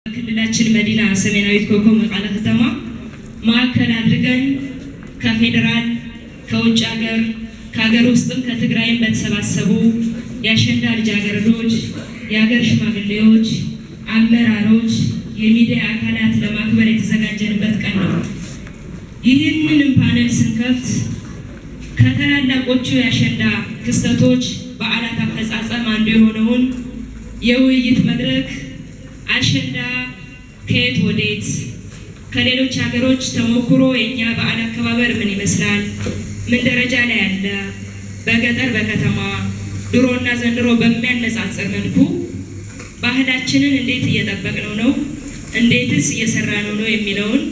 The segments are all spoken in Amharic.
ክልላችን መዲና ሰሜናዊት ኮከብ መቃለ ከተማ ማዕከል አድርገን ከፌደራል ከውጭ ሀገር ከሀገር ውስጥም ከትግራይም በተሰባሰቡ የአሸንዳ ልጃገረዶች የሀገር ሽማግሌዎች አመራሮች የሚዲያ አካላት ለማክበር የተዘጋጀንበት ቀን ነው። ይህንን ፓነል ስንከፍት ከተላላቆቹ የአሸንዳ ክስተቶች በዓላት አፈጻጸም አንዱ የሆነውን የውይይት መድረክ አሸንዳ ከየት ወዴት ከሌሎች ሀገሮች ተሞክሮ የኛ በዓል አከባበር ምን ይመስላል፣ ምን ደረጃ ላይ አለ፣ በገጠር በከተማ ድሮና ዘንድሮ በሚያነጻጽር መልኩ ባህላችንን እንዴት እየጠበቅነው ነው፣ እንዴትስ እየሰራነው ነው የሚለውን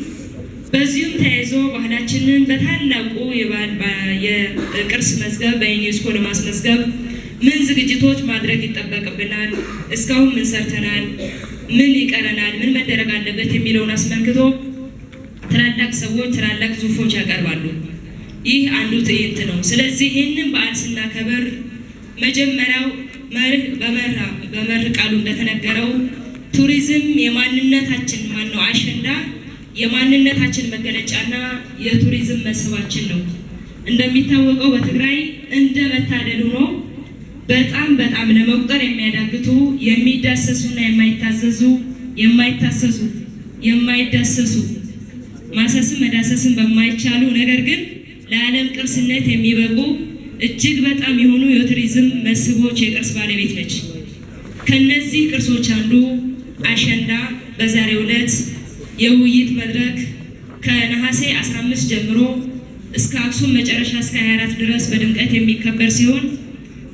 በዚሁም ተያይዞ ባህላችንን በታላቁ የቅርስ መዝገብ በዩኔስኮ ለማስመዝገብ ምን ዝግጅቶች ማድረግ ይጠበቅብናል፣ እስካሁን ምን ሰርተናል፣ ምን ይቀረናል፣ ምን መደረግ አለበት የሚለውን አስመልክቶ ትላልቅ ሰዎች ትላልቅ ጽሁፎች ያቀርባሉ። ይህ አንዱ ትዕይንት ነው። ስለዚህ ይህንን በዓል ስናከብር መጀመሪያው በመርህ ቃሉ እንደተነገረው ቱሪዝም የማንነታችን ማነው አሸንዳ የማንነታችን መገለጫና የቱሪዝም መስህባችን ነው። እንደሚታወቀው በትግራይ እንደ መታደል ሆኖ በጣም ለመቁጠር የሚያዳግቱ የሚዳሰሱና የማይዳሰሱ ማሰስም መዳሰስም በማይቻሉ ነገር ግን ለዓለም ቅርስነት የሚበቁ እጅግ በጣም የሆኑ የቱሪዝም መስህቦች የቅርስ ባለቤት ነች። ከነዚህ ቅርሶች አንዱ አሸንዳ በዛሬው ዕለት የውይይት መድረክ ከነሐሴ 15 ጀምሮ እስከ አክሱም መጨረሻ እስከ 24 ድረስ በድምቀት የሚከበር ሲሆን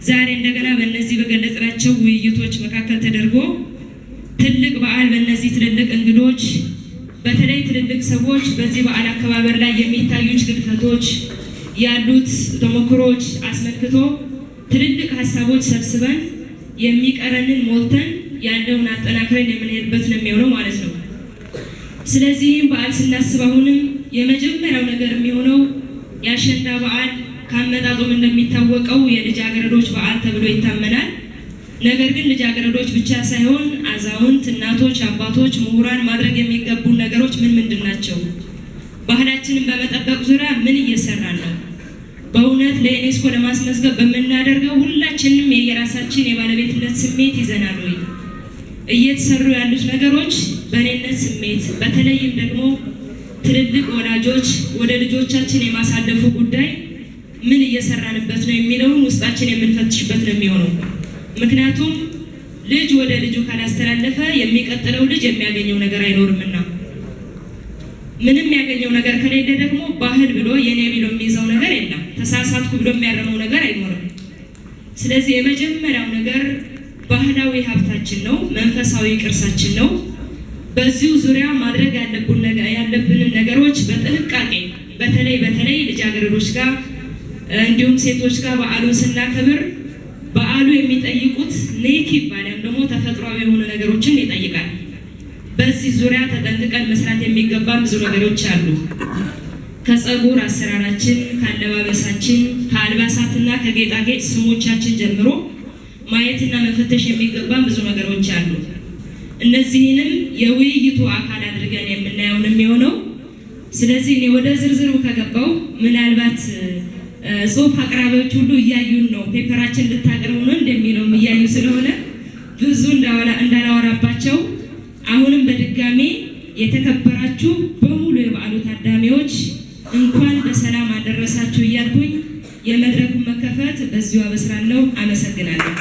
ዛሬ እንደገና በእነዚህ በገለጽናቸው ውይይቶች መካከል ተደርጎ ትልቅ በዓል በእነዚህ ትልልቅ እንግዶች በተለይ ትልልቅ ሰዎች በዚህ በዓል አከባበር ላይ የሚታዩ ግድፈቶች ያሉት ተሞክሮች አስመልክቶ ትልልቅ ሀሳቦች ሰብስበን የሚቀረንን ሞልተን ያለውን አጠናክረን የምንሄድበት ነው የሚሆነው ማለት ነው። ስለዚህም በዓል ስናስብ አሁንም የመጀመሪያው ነገር የሚሆነው የአሸንዳ በዓል ካመጣጡም እንደሚታወቀው የልጃገረዶች በዓል ተብሎ ይታመናል። ነገር ግን ልጃገረዶች ብቻ ሳይሆን አዛውንት፣ እናቶች፣ አባቶች፣ ምሁራን ማድረግ የሚገቡ ነገሮች ምንድን ናቸው? ባህላችንን በመጠበቅ ዙሪያ ምን እየሰራን ነው? በእውነት ለዩኔስኮ ለማስመዝገብ በምናደርገው ሁላችንም የየራሳችን የባለቤትነት ስሜት ይዘናል ወይ? እየተሰሩ ያሉት ነገሮች በእኔነት ስሜት በተለይም ደግሞ ትልልቅ ወላጆች ወደ ልጆቻችን የማሳለፉ ጉዳይ ምን እየሰራንበት ነው የሚለውን ውስጣችን የምንፈትሽበት ነው የሚሆነው። ምክንያቱም ልጅ ወደ ልጁ ካላስተላለፈ የሚቀጥለው ልጅ የሚያገኘው ነገር አይኖርምና ምንም ያገኘው ነገር ከሌለ ደግሞ ባህል ብሎ የኔ ብሎ የሚይዘው ነገር የለም። ተሳሳትኩ ብሎ የሚያረመው ነገር አይኖርም። ስለዚህ የመጀመሪያው ነገር ባህላዊ ሀብታችን ነው፣ መንፈሳዊ ቅርሳችን ነው። በዚሁ ዙሪያ ማድረግ ያለብንን ነገሮች በጥንቃቄ በተለይ ልጃገረዶች ጋር እንዲሁም ሴቶች ጋር በዓሉን ስናከብር በዓሉ የሚጠይቁት ኔቲቭ ባለም ደግሞ ተፈጥሯዊ የሆኑ ነገሮችን ይጠይቃል። በዚህ ዙሪያ ተጠንቅቀን መስራት የሚገባ ብዙ ነገሮች አሉ። ከፀጉር አሰራራችን፣ ከአለባበሳችን፣ ከአልባሳትና ከጌጣጌጥ ስሞቻችን ጀምሮ ማየትና መፈተሽ የሚገባ ብዙ ነገሮች አሉ። እነዚህንም የውይይቱ አካል አድርገን የምናየው ነው የሚሆነው። ስለዚህ እኔ ወደ ዝርዝሩ ከገባው ምናልባት ጽሁፍ አቅራቢዎች ሁሉ እያዩን ነው፣ ፔፐራችን ልታቀርቡ ነው እንደሚለው እያዩ ስለሆነ ብዙ እንዳላወራባቸው አሁንም በድጋሜ የተከበራችሁ በሙሉ የበዓሉ ታዳሚዎች እንኳን በሰላም አደረሳችሁ እያልኩኝ የመድረኩን መከፈት በዚሁ አበስራለሁ። አመሰግናለሁ።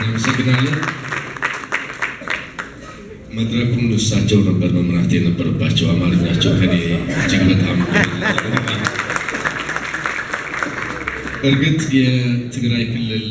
አመሰግናለሁ። መድረኩን እሳቸው ነበር መምራት የነበረባቸው። አማርኛቸው ከኔ እጅግ በጣም እርግጥ የትግራይ ክልል